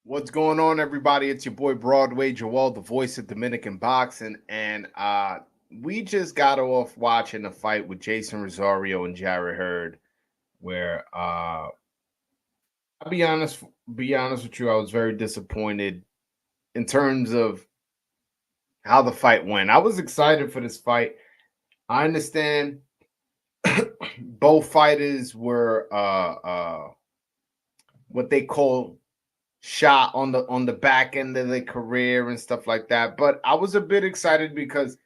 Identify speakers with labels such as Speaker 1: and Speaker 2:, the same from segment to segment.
Speaker 1: What's going on, everybody? It's your boy Broadway Joel, the voice of Dominican boxing, and we just got off watching a fight with Jeison Rosario and Jarret Hurd, where I'll be honest with you, I was very disappointed in terms of how the fight went. I was excited for this fight. I understand both fighters were what they call shot on the back end of their career and stuff like that. But I was a bit excited because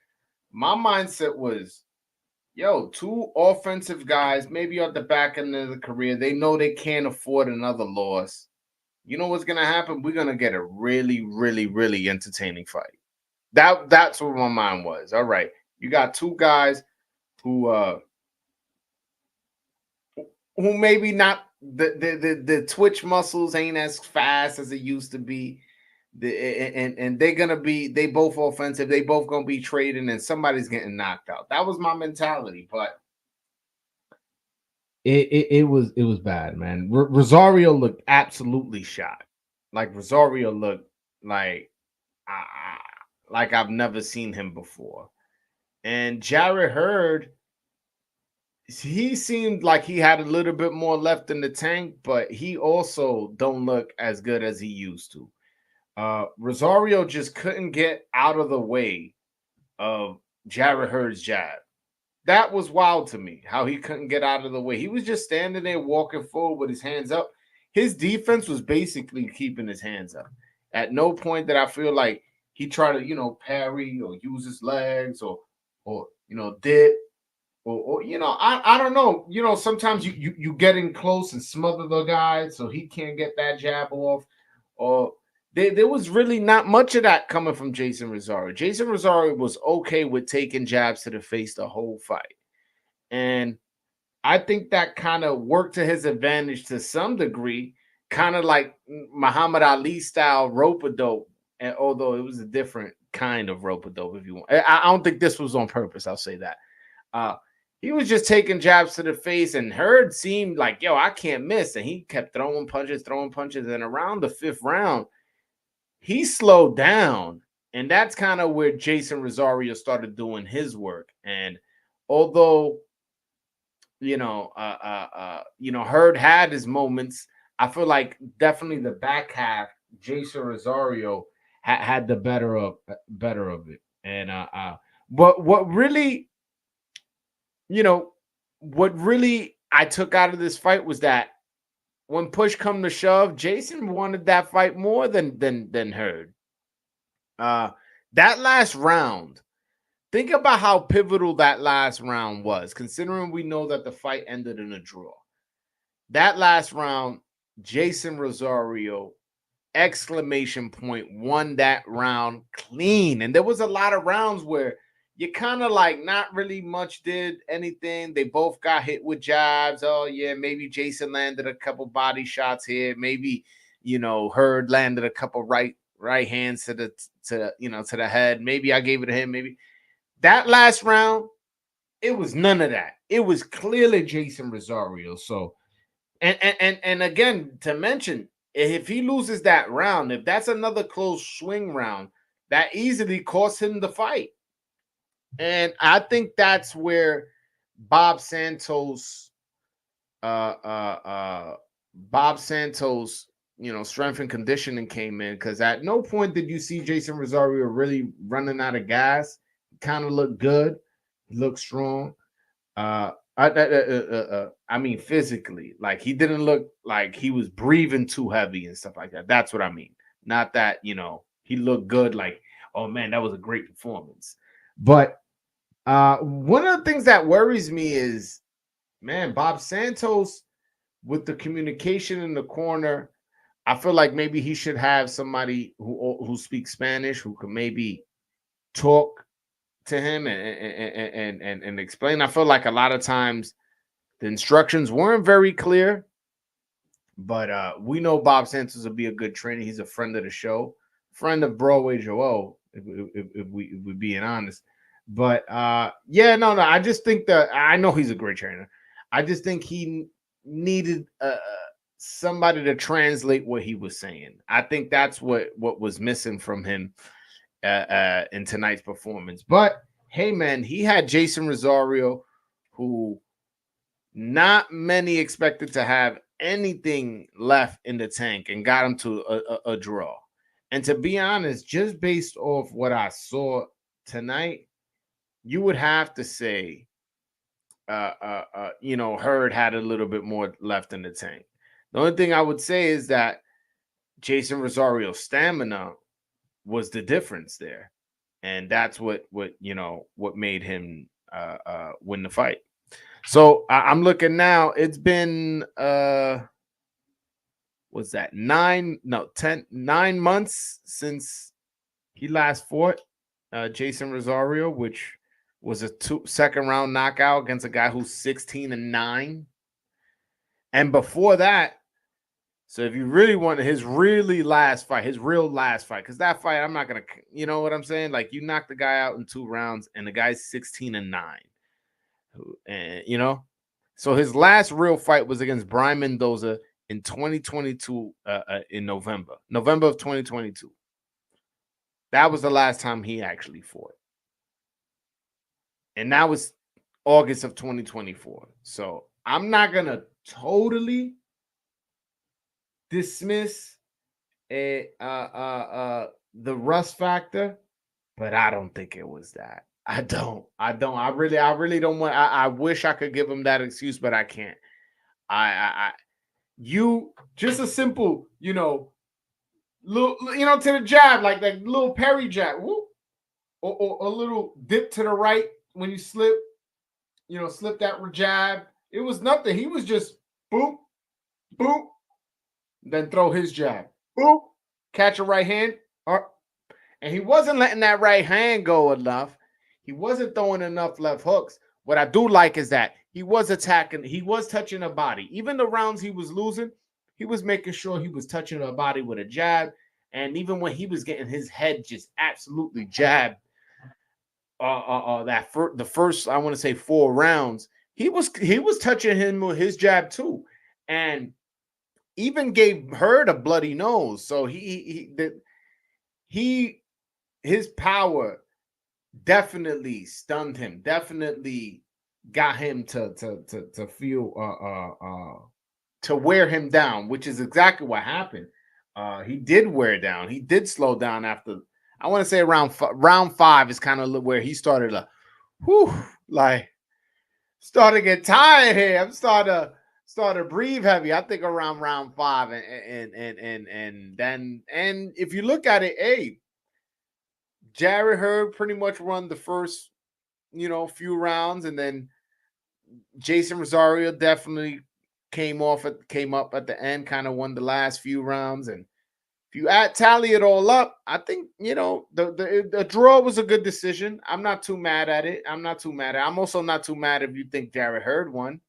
Speaker 1: my mindset was, yo, two offensive guys, maybe at the back end of the career, they know they can't afford another loss. You know what's gonna happen? We're gonna get a really, really, really entertaining fight. That's what my mind was. All right, you got two guys who who maybe not the twitch muscles ain't as fast as it used to be. And they're gonna be they both offensive, they both gonna be trading, and somebody's getting knocked out. That was my mentality, but it was bad, man. Rosario looked absolutely shot. Like Rosario looked like uh, like I've never seen him before. And Jarret Hurd, he seemed like he had a little bit more left in the tank, but he also don't look as good as he used to. Rosario just couldn't get out of the way of Jarret Hurd's jab. That was wild to me, how he couldn't get out of the way. He was just standing there walking forward with his hands up. His defense was basically keeping his hands up. At no point did I feel like he tried to, parry or use his legs or dip or I don't know. Sometimes you get in close and smother the guy so he can't get that jab off. Or there was really not much of that coming from Jeison Rosario. Jeison Rosario was okay with taking jabs to the face the whole fight. And I think that kind of worked to his advantage to some degree, kind of like Muhammad Ali style rope a dope. And although it was a different kind of rope a dope, if you want, I don't think this was on purpose. I'll say that. Uh, he was just taking jabs to the face, and Hurd seemed like, yo, I can't miss. And he kept throwing punches. And around the fifth round, he slowed down. And that's kind of where Jeison Rosario started doing his work. And although, Hurd had his moments, I feel like definitely the back half, Jeison Rosario had the better of it. And but you know, what really I took out of this fight was that when push come to shove, Jeison wanted that fight more than Hurd. Uh, that last round, think about how pivotal that last round was, considering we know that the fight ended in a draw. That last round, Jeison Rosario, exclamation point, won that round clean. And there was a lot of rounds where you kind of like not really much did anything. They both got hit with jabs. Oh, yeah, maybe Jeison landed a couple body shots here. Maybe, Hurd landed a couple right hands to the head. Maybe I gave it to him. Maybe that last round, it was none of that. It was clearly Jeison Rosario. So and again, to mention, if he loses that round, if that's another close swing round, that easily costs him the fight. And I think that's where Bob Santos, uh, uh, uh, Bob Santos, strength and conditioning came in, because at no point did you see Jeison Rosario really running out of gas. Kind of looked good, looked strong. I mean, physically, like he didn't look like he was breathing too heavy and stuff like that. That's what I mean. Not that he looked good. Like, oh man, that was a great performance. But one of the things that worries me is, man, Bob Santos with the communication in the corner. I feel like maybe he should have somebody who speaks Spanish who can maybe talk to him and explain. I feel like a lot of times the instructions weren't very clear, but we know Bob Santos will be a good trainer. He's a friend of the show, friend of Broadway Joel, if we being honest. But yeah, no, I just think that I know he's a great trainer. I just think he needed somebody to translate what he was saying. I think that's what was missing from him in tonight's performance. But hey, man, he had Jeison Rosario, who not many expected to have anything left in the tank, and got him to a draw. And to be honest, just based off what I saw tonight, you would have to say, Hurd had a little bit more left in the tank. The only thing I would say is that Jeison Rosario's stamina was the difference there, and that's what made him win the fight. So I'm looking now. It's been what's that? 9 months since he last fought Jeison Rosario, which was a second round knockout against a guy who's 16-9. And before that, so if you really want his real last fight, because that fight, I'm not gonna, you know what I'm saying? Like, you knock the guy out in 2 rounds, and the guy's 16-9. And so his last real fight was against Brian Mendoza in 2022, in November of 2022. That was the last time he actually fought. And that was August of 2024. So I'm not going to totally dismiss the rust factor, but I don't think it was that. I don't. I really don't want. I wish I could give him that excuse, but I can't. You just a simple, little, to the jab, like that little Perry jab, whoop, or a little dip to the right when you slip, slip that jab. It was nothing. He was just boop, boop, then throw his jab, boop, catch a right hand, and he wasn't letting that right hand go enough. He wasn't throwing enough left hooks. What I do like is that he was attacking. He was touching her body. Even the rounds he was losing, he was making sure he was touching her body with a jab. And even when he was getting his head just absolutely jabbed, the first, I want to say 4 rounds, he was touching him with his jab too, and even gave Hurd a bloody nose. So his power definitely stunned him, definitely got him to feel to wear him down, which is exactly what happened. He did wear down. He did slow down after, I want to say around round 5 is kind of where he started started to get tired here. I'm starting to breathe heavy. I think around round 5, and then if you look at it, Jarret Hurd pretty much won the first, few rounds, and then Jeison Rosario definitely came up at the end, kind of won the last few rounds. And if you tally it all up, I think the draw was a good decision. I'm not too mad at it. I'm also not too mad if you think Jarret Hurd won.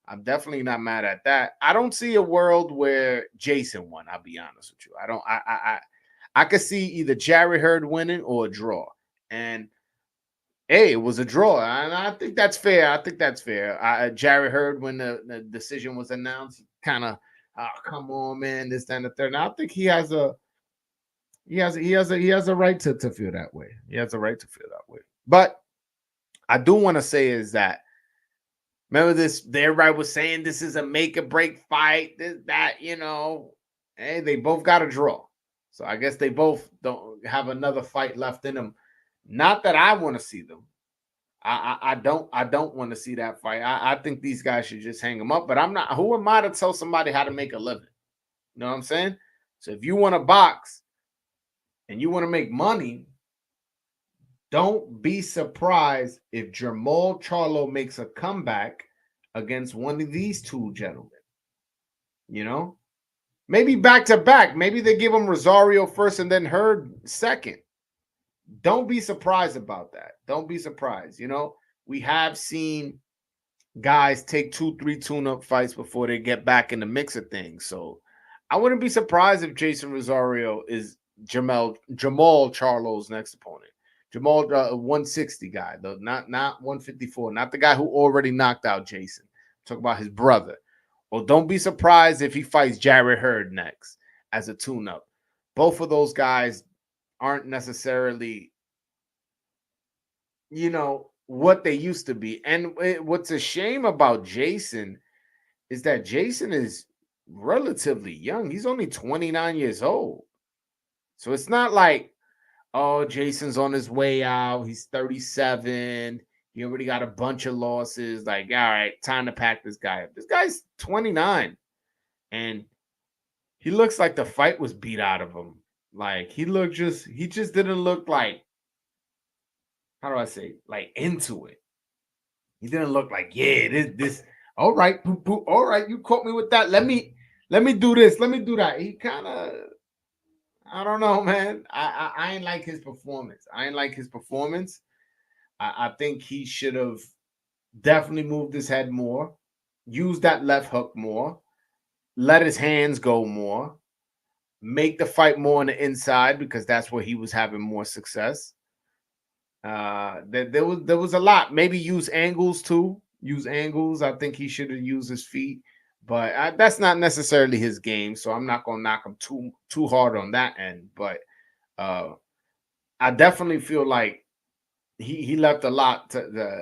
Speaker 1: I'm definitely not mad at that. I don't see a world where Jeison won. I'll be honest with you. I don't. I could see either Jarret Hurd winning or a draw. And hey, it was a draw, and I think that's fair. Jarret Hurd, when the decision was announced, kind of, come on, man, this, that, and the third. Now I think he has a right to feel that way. He has a right to feel that way. But I do want to say is that, remember this? Everybody was saying this is a make or break fight. This, that, hey, they both got a draw. So I guess they both don't have another fight left in them. Not that I want to see them. I don't want to see that fight. I think these guys should just hang them up. But I'm not. Who am I to tell somebody how to make a living? You know what I'm saying? So if you want to box and you want to make money, don't be surprised if Jermall Charlo makes a comeback against one of these two gentlemen. Maybe back to back. Maybe they give him Rosario first and then Hurd second. Don't be surprised about that. Don't be surprised. We have seen guys take 2-3 tune-up fights before they get back in the mix of things. So I wouldn't be surprised if Jeison Rosario is Jermall Charlo's next opponent. Jermall, 160 guy, though, not 154, not the guy who already knocked out Jeison. Talk about his brother. Or don't be surprised if he fights Jarret Hurd next as a tune-up. Both of those guys aren't necessarily, what they used to be. And what's a shame about Jeison is that Jeison is relatively young. He's only 29 years old. So it's not like, oh, Jason's on his way out. He's 37. He already got a bunch of losses. Like, all right, time to pack this guy up. This guy's 29. And he looks like the fight was beat out of him. Like, he just didn't look like, how do I say, like into it. He didn't look like, yeah, this, all right, all right, you caught me with that. Let me do this. Let me do that. He kind of, I don't know, man. I ain't like his performance. I think he should have definitely moved his head more, used that left hook more, let his hands go more, make the fight more on the inside because that's where he was having more success. There was a lot. Maybe use angles too. Use angles. I think he should have used his feet, but that's not necessarily his game. So I'm not gonna knock him too hard on that end. But I definitely feel like he left a lot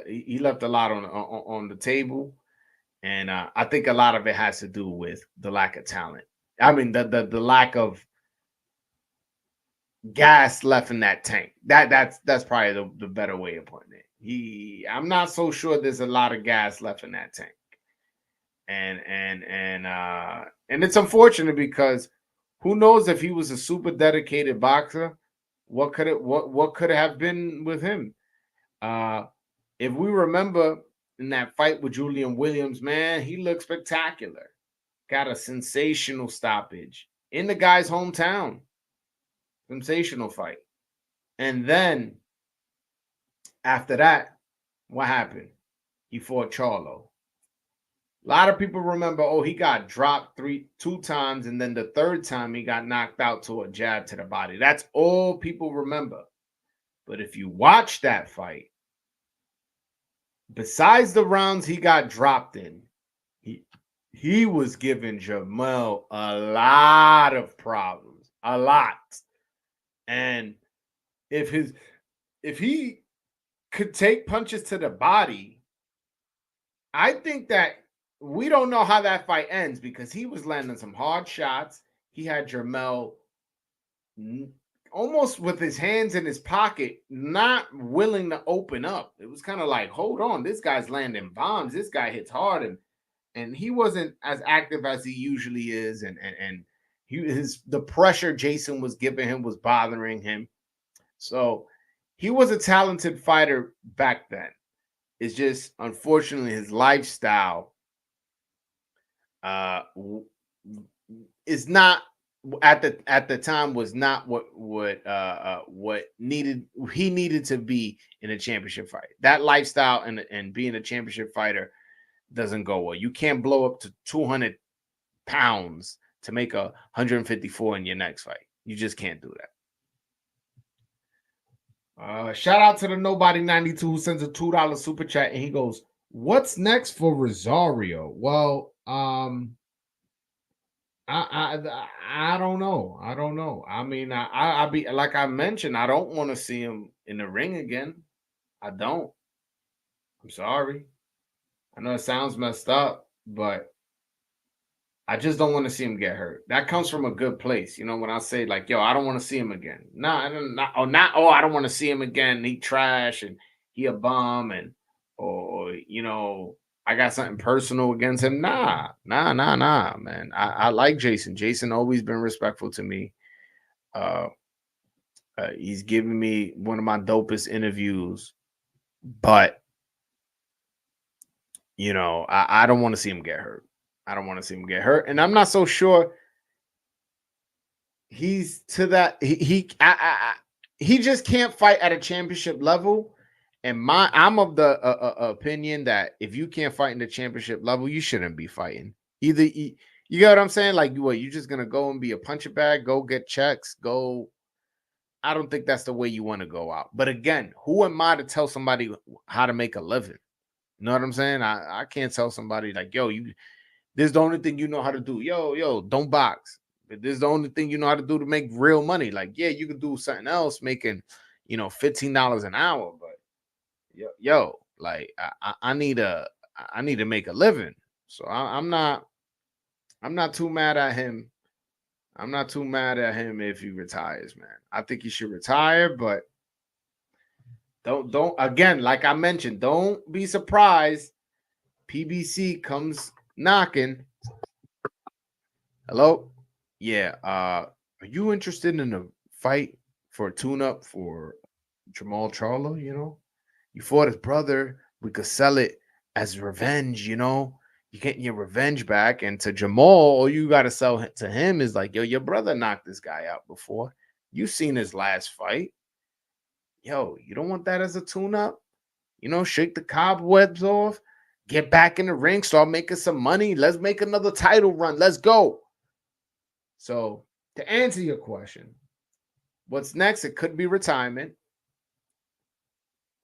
Speaker 1: he left a lot on the table, and I think a lot of it has to do with the lack of talent. I mean the lack of gas left in that tank. That's probably the better way of putting it. I'm not so sure there's a lot of gas left in that tank. And it's unfortunate because who knows if he was a super dedicated boxer, what could it have been with him? If we remember in that fight with Julian Williams, man, he looked spectacular. Got a sensational stoppage in the guy's hometown. Sensational fight. And then after that, what happened? He fought Charlo. A lot of people remember, oh, he got dropped two times, and then the third time he got knocked out to a jab to the body. That's all people remember. But if you watch that fight, besides the rounds he got dropped in, he was giving Jamel a lot of problems. A lot. And if he could take punches to the body, I think that we don't know how that fight ends because he was landing some hard shots. He had Jermel almost with his hands in his pocket, not willing to open up. It was kind of like, hold on, this guy's landing bombs. This guy hits hard, and he wasn't as active as he usually is, and the pressure Jeison was giving him was bothering him. So he was a talented fighter back then. It's just unfortunately his lifestyle is not at the time was not what he needed to be in a championship fight. That lifestyle and being a championship fighter doesn't go well. You can't blow up to 200 pounds to make 154 in your next fight. You just can't do that. Shout out to the Nobody 92 who sends a $2 super chat, and he goes, "What's next for Rosario?" Well, I don't know. I don't know. I mean, I be like I mentioned, I don't want to see him in the ring again. I don't. I'm sorry. I know it sounds messed up, but I just don't want to see him get hurt. That comes from a good place. When I say like, yo, I don't want to see him again. No, I don't want to see him again. He trash and he a bum or I got something personal against him. Nah, man. I like Jeison. Jeison always been respectful to me. He's given me one of my dopest interviews, but I don't want to see him get hurt. I don't want to see him get hurt, and I'm not so sure he's to that. He just can't fight at a championship level. And I'm of the opinion that if you can't fight in the championship level, you shouldn't be fighting. Either you get what I'm saying? Like, what, you just gonna go and be a puncher bag, go get checks, go. I don't think that's the way you want to go out. But again, who am I to tell somebody how to make a living? You know what I'm saying? I can't tell somebody like, yo, This is the only thing you know how to do. Yo, don't box. But this is the only thing you know how to do to make real money. Like, yeah, you could do something else making, $15 an hour. But like I need to make a living. So I'm not too mad at him. I'm not too mad at him if he retires, man. I think he should retire, but don't again, like I mentioned, don't be surprised. PBC comes knocking. Hello? Yeah. Are you interested in a fight for a tune-up for Jamal Charlo? You fought his brother. We could sell it as revenge, You getting your revenge back. And to Jamal, all you gotta sell to him is like, yo, your brother knocked this guy out before. You seen his last fight. Yo, you don't want that as a tune-up? Shake the cobwebs off, get back in the ring, start making some money. Let's make another title run. Let's go. So to answer your question, what's next? It could be retirement,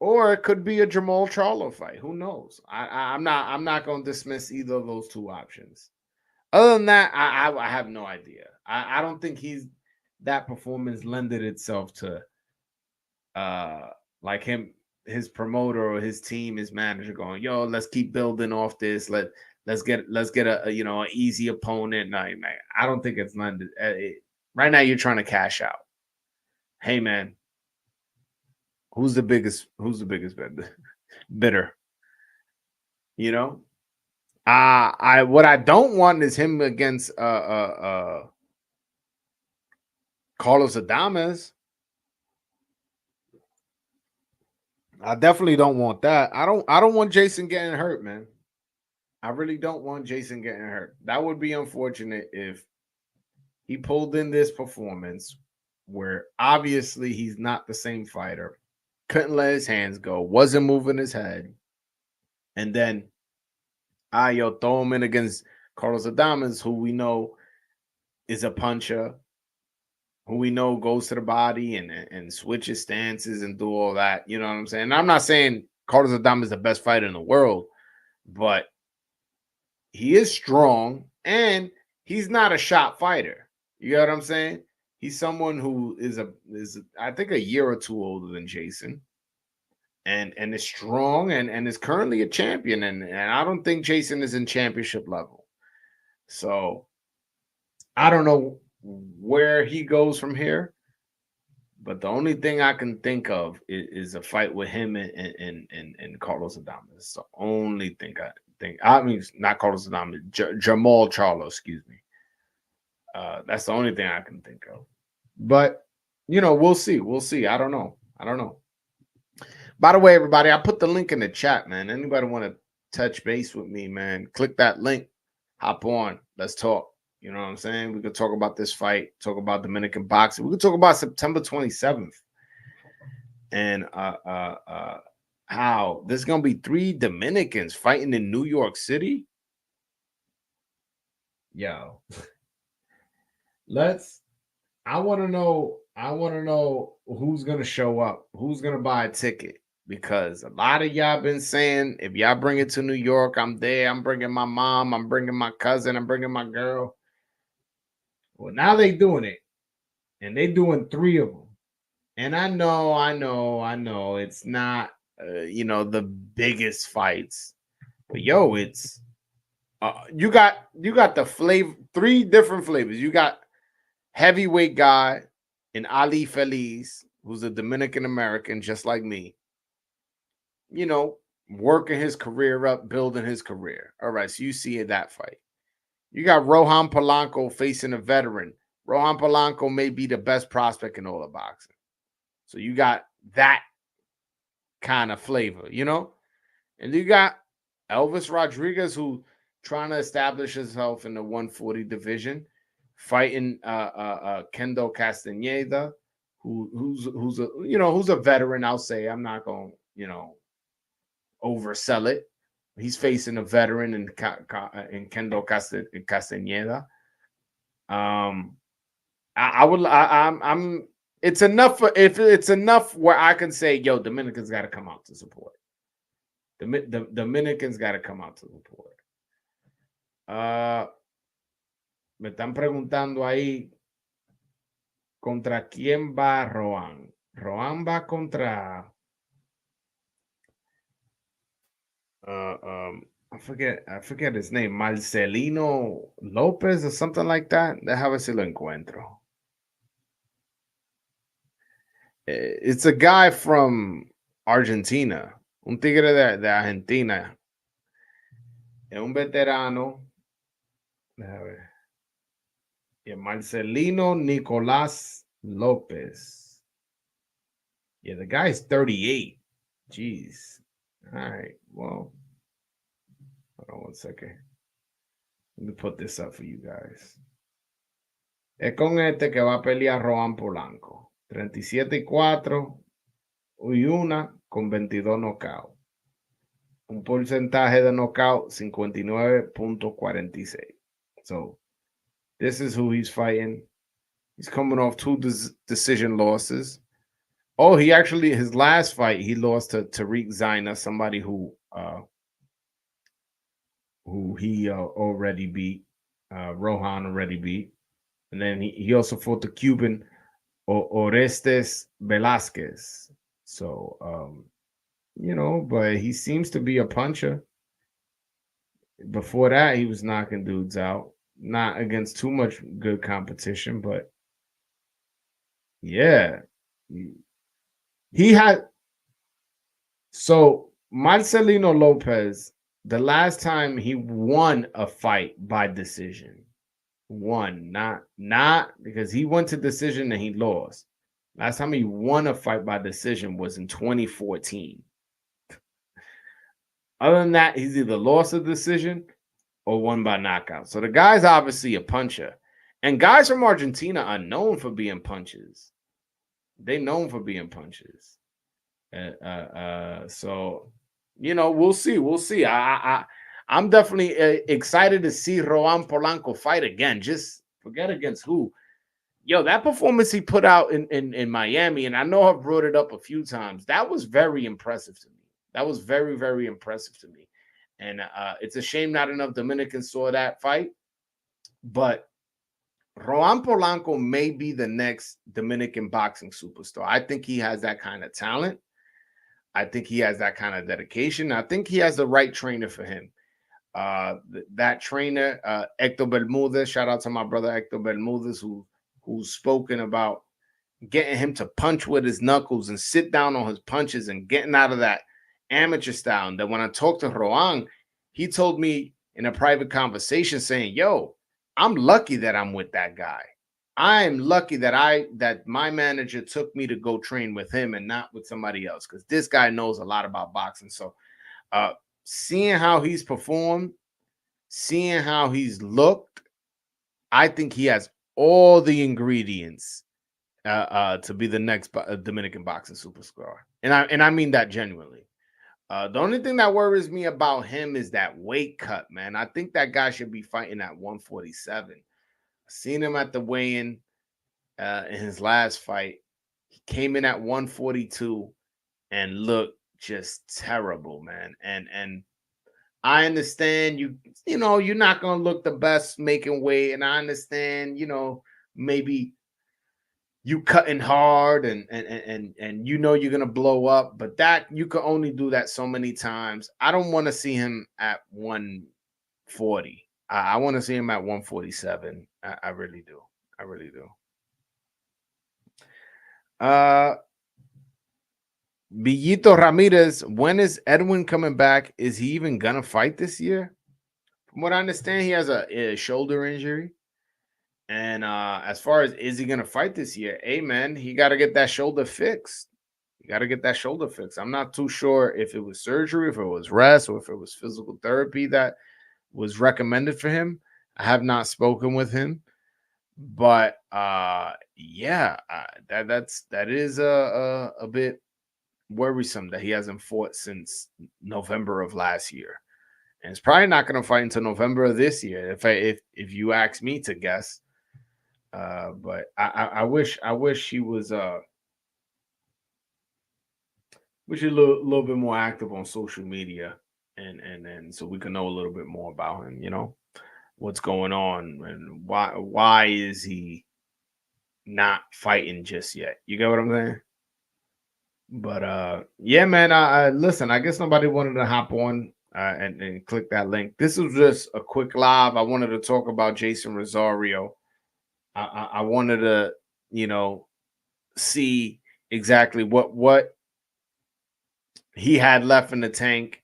Speaker 1: or it could be a Jamal Charlo fight. Who knows? I'm not going to dismiss either of those two options. Other than that, I have no idea. I don't think that performance lended itself to like his promoter or his team, his manager going, yo, let's keep building off this. Let's get a an easy opponent. No, I don't think it's lended. Right now, you're trying to cash out. Hey, man, who's the biggest bidder? What I don't want is him against Carlos Adames. I definitely don't want that. I don't want Jeison getting hurt, man. I really don't want Jeison getting hurt. That would be unfortunate if he pulled in this performance where obviously he's not the same fighter, couldn't let his hands go, wasn't moving his head, and then throw him in against Carlos Adames, who we know is a puncher, who we know goes to the body and switches stances and do all that. You know what I'm saying? And I'm not saying Carlos Adames is the best fighter in the world, but he is strong and he's not a shot fighter. You know what I'm saying? He's someone who is I think a year or two older than Jeison, and is strong and is currently a champion. And I don't think Jeison is in championship level. So I don't know where he goes from here, but the only thing I can think of is a fight with him and Carlos Adames. It's the only thing I think. I mean, not Carlos Adames, Jamal Charlo, excuse me. That's the only thing I can think of. But we'll see. We'll see. I don't know. By the way, everybody, I put the link in the chat, man. Anybody want to touch base with me, man? Click that link. Hop on. Let's talk. You know what I'm saying? We could talk about this fight, talk about Dominican boxing. We could talk about September 27th. And how there's gonna be 3 Dominicans fighting in New York City. Yo. I want to know who's gonna show up, who's gonna buy a ticket. Because a lot of y'all been saying, if y'all bring it to New York, I'm there. I'm bringing my mom. I'm bringing my cousin. I'm bringing my girl. Well, now they doing it, and they doing 3 of them. And I know, it's not, the biggest fights, but yo, it's you got the flavor, 3 different flavors. You got heavyweight guy in Ali Feliz, who's a Dominican American, just like me. Working his career up, building his career. All right, so you see that fight. You got Rohan Polanco facing a veteran. Rohan Polanco may be the best prospect in all of boxing. So you got that kind of flavor, And you got Elvis Rodriguez, who trying to establish himself in the 140 division, fighting Kendo Castaneda, who's a veteran. I'll say, I'm not going to oversell it. He's facing a veteran in Kendo Castaneda. It's enough if it's enough where I can say, yo, Dominicans got to come out to support. The Dominicans got to come out to support. Ah, me están preguntando ahí contra quién va Roan. Roan va contra I forget his name, Marcelino Lopez or something like that. Déjame ver si lo encuentro. It's a guy from Argentina, un tigre de Argentina. Es un veterano. Déjame ver. Yeah, Marcelino Nicolás Lopez. Yeah, the guy's 38. Jeez. All right. Well, hold on one second. Let me put this up for you guys. Es con este que va a pelear Roan Polanco. 37-4 y 1 con 22 knockouts. Un porcentaje de knockout 59.46. So, this is who he's fighting. He's coming off 2 decision losses. Oh, his last fight, he lost to Tariq Zina, somebody who he already beat. Rohan already beat. And then he also fought the Cuban Orestes Velasquez. So, but he seems to be a puncher. Before that, he was knocking dudes out. Not against too much good competition, but yeah. He had so Marcelino Lopez, the last time he won a fight by decision. Won, not because he went to decision and he lost. Last time he won a fight by decision was in 2014. Other than that, he's either lost a decision or won by knockout. So the guy's obviously a puncher. And guys from Argentina are known for being punchers. They're known for being punchers. So we'll see. We'll see. I'm definitely excited to see Roan Polanco fight again. Just forget against who. Yo, that performance he put out in Miami, and I know I've brought it up a few times. That was very impressive to me. That was very, very impressive to me. And it's a shame not enough Dominicans saw that fight. But Roan Polanco may be the next Dominican boxing superstar. I think he has that kind of talent. I think he has that kind of dedication. I think he has the right trainer for him. That trainer, Hector Bermudez, shout out to my brother Hector Bermudez, who's spoken about getting him to punch with his knuckles and sit down on his punches and getting out of that amateur style. And then when I talked to Roan, he told me in a private conversation saying, yo, I'm lucky that I'm with that guy. I am lucky that my manager took me to go train with him and not with somebody else, because this guy knows a lot about boxing. So seeing how he's performed, seeing how he's looked, I think he has all the ingredients to be the next Dominican boxing superstar. And I mean that genuinely. The only thing that worries me about him is that weight cut, man. I think that guy should be fighting at 147. I seen him at the weigh-in in his last fight. He came in at 142 and looked just terrible, man. And I understand you're not gonna look the best making weight, and I understand, maybe you cutting hard and you're gonna blow up, but that you can only do that so many times. I don't want to see him at 140. I want to see him at 147. I really do. I really do. Villito Ramirez, when is Edwin coming back? Is he even gonna fight this year? From what I understand, he has a shoulder injury. And as far as is he gonna fight this year, hey man, he got to get that shoulder fixed. You got to get that shoulder fixed. I'm not too sure if it was surgery, if it was rest, or if it was physical therapy that was recommended for him. I have not spoken with him, but yeah, that is a bit worrisome that he hasn't fought since November of last year, and it's probably not going to fight until November of this year. If you ask me to guess. But I wish he was wish he a little bit more active on social media, and so we can know a little bit more about him. what's going on and why is he not fighting just yet. You get what I'm saying? But yeah, man. I listen. I guess nobody wanted to hop on and click that link. This was just a quick live. I wanted to talk about Jeison Rosario. I wanted to, you know, see exactly what he had left in the tank,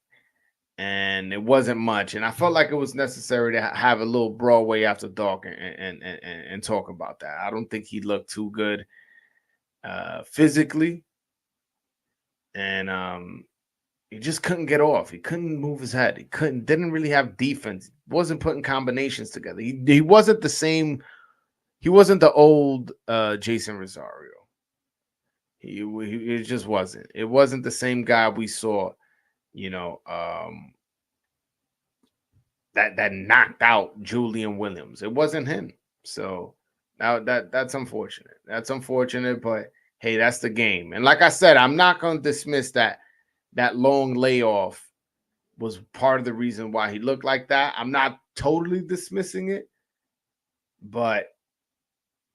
Speaker 1: and it wasn't much. And I felt like it was necessary to have a little Broadway after dark and talk about that. I don't think he looked too good physically, and he just couldn't get off. He couldn't move his head. He didn't really have defense. Wasn't putting combinations together. He wasn't the same. He wasn't the old Jeison Rosario. It just wasn't. It wasn't the same guy we saw. You know, that knocked out Julian Williams. It wasn't him. So now that's unfortunate. That's unfortunate, but hey, that's the game. And like I said, I'm not going to dismiss that long layoff was part of the reason why he looked like that. I'm not totally dismissing it, but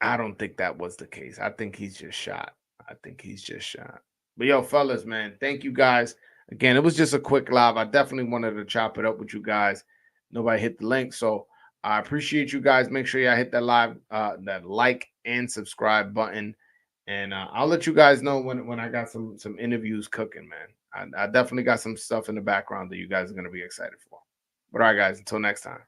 Speaker 1: I don't think that was the case. I think he's just shot. I think he's just shot. But yo, fellas, man, thank you guys. Again, it was just a quick live. I definitely wanted to chop it up with you guys. Nobody hit the link. So I appreciate you guys. Make sure y'all hit that that like and subscribe button. And I'll let you guys know when I got some interviews cooking, man. I definitely got some stuff in the background that you guys are going to be excited for. But all right, guys, until next time.